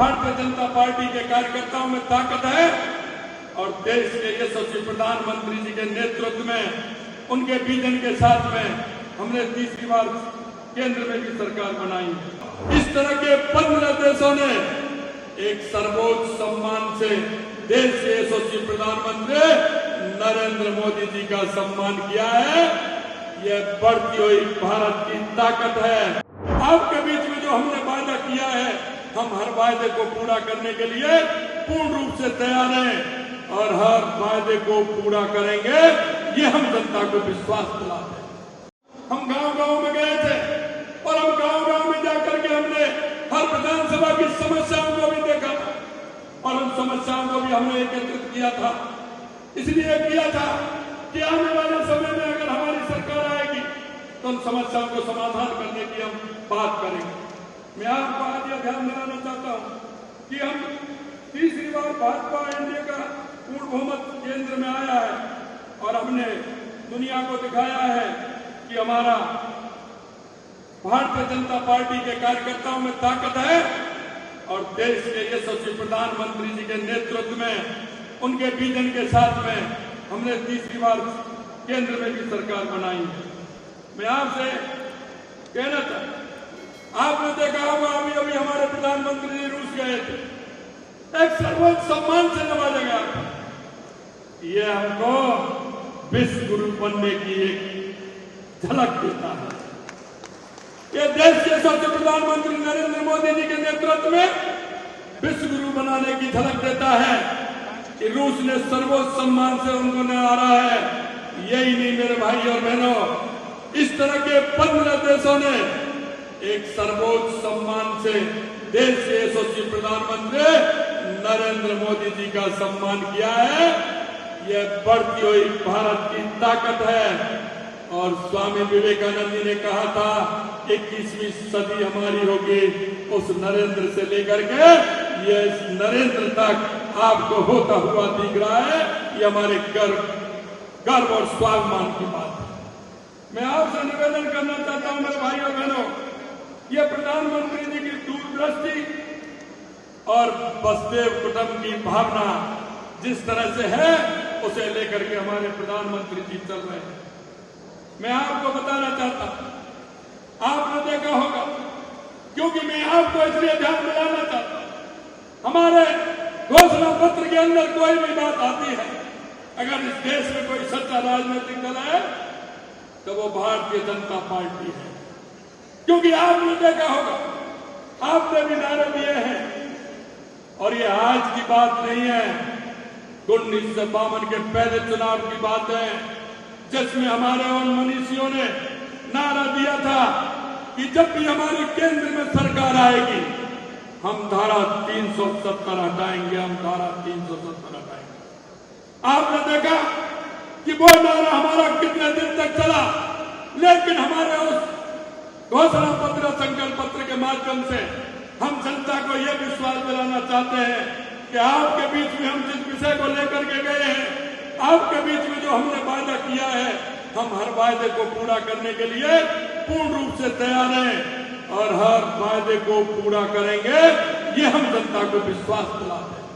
Bharatiya Janata party के कार्यकर्ताओं में ताकत है और देश के यशस्वी प्रधानमंत्री जी के नेतृत्व में उनके विजन के साथ में हमने तीसरी बार केंद्र में भी सरकार बनाई है। इस तरह के 15 देशों ने एक सर्वोच्च सम्मान से देश के यशस्वी प्रधानमंत्री नरेंद्र मोदी जी का सम्मान किया है। यह बढ़ती हुई भारत की ताकत है। आपके बीच में जो हमने वायदा किया है, हम हर वायदे को पूरा करने के लिए पूर्ण रूप से तैयार हैं और हर वायदे को पूरा करेंगे, ये हम जनता को विश्वास दिलाते हैं। हम गांव-गांव में गए थे और हम गांव-गांव में जाकर के हमने हर विधानसभा की समस्याओं को भी देखा था और उन समस्याओं को भी हमने एकत्रित किया था। इसलिए किया था कि आने वाले समय में अगर हमारी सरकार आएगी तो उन समस्याओं को समाधान करने की हम बात करेंगे। मैं आपको आज यह ध्यान दिलाना चाहता हूं कि हम तीसरी बार भाजपा एनडीए का पूर्ण बहुमत केंद्र में आया है और हमने दुनिया को दिखाया है कि हमारा भारतीय जनता पार्टी के कार्यकर्ताओं में ताकत है और देश के यशस्वी प्रधानमंत्री जी के नेतृत्व में उनके विजन के साथ में हमने तीसरी बार केंद्र में भी सरकार बनाई है। मैं आपसे कहना चाहता, आपने देखा होगा अभी हमारे प्रधानमंत्री जी रूस गए थे, एक सर्वोच्च सम्मान से नवाजा गया। ये हमको विश्व गुरु बनने की एक झलक देता है। ये देश के सबसे प्रधानमंत्री नरेंद्र मोदी जी के नेतृत्व में विश्व गुरु बनाने की झलक देता है कि रूस ने सर्वोच्च सम्मान से उनको नवारा है। यही नहीं मेरे भाई और बहनों, इस तरह के 15 देशों ने एक सर्वोच्च सम्मान से देश के यशस्वी प्रधानमंत्री नरेंद्र मोदी जी का सम्मान किया है। यह बढ़ती हुई भारत की ताकत है और स्वामी विवेकानंद जी ने कहा था 21वीं सदी हमारी होगी, उस नरेंद्र से लेकर के ये इस नरेंद्र तक आपको होता हुआ दिख रहा है। ये हमारे गर्व और स्वाभिमान की बात है। मैं आपसे निवेदन करना चाहता हूं मेरे भाइयों बहनों, ये प्रधानमंत्री जी की दूरदृष्टि और वसुधैव कुटुंबकम की भावना जिस तरह से है, उसे लेकर के हमारे प्रधानमंत्री जी चल रहे हैं। मैं आपको बताना चाहता हूं, आपने देखा होगा, क्योंकि मैं आपको इसलिए ध्यान दिलाना चाहता हूं, हमारे घोषणा पत्र के अंदर कोई भी बात आती है, अगर इस देश में कोई सच्चा राजनीतिक दल है तो वो भारतीय जनता पार्टी है। क्योंकि आपने देखा होगा, आपने भी नारे दिए हैं और ये आज की बात नहीं है, 1952 के पहले चुनाव की बात है, जिसमें हमारे उन मनीषियों ने नारा दिया था कि जब भी हमारे केंद्र में सरकार आएगी हम धारा 370 हटाएंगे, हम धारा 370 हटाएंगे। आपने देखा कि वो नारा हमारा कितने दिन तक चला, लेकिन हमारे उस घोषणा पत्र संकल्प पत्र के माध्यम से हम जनता को यह विश्वास दिलाना चाहते हैं कि आपके बीच में हम जिस विषय को लेकर के गए हैं, आपके बीच में जो हमने वायदा किया है, हम हर वायदे को पूरा करने के लिए पूर्ण रूप से तैयार हैं और हर वायदे को पूरा करेंगे, ये हम जनता को विश्वास दिलाते हैं।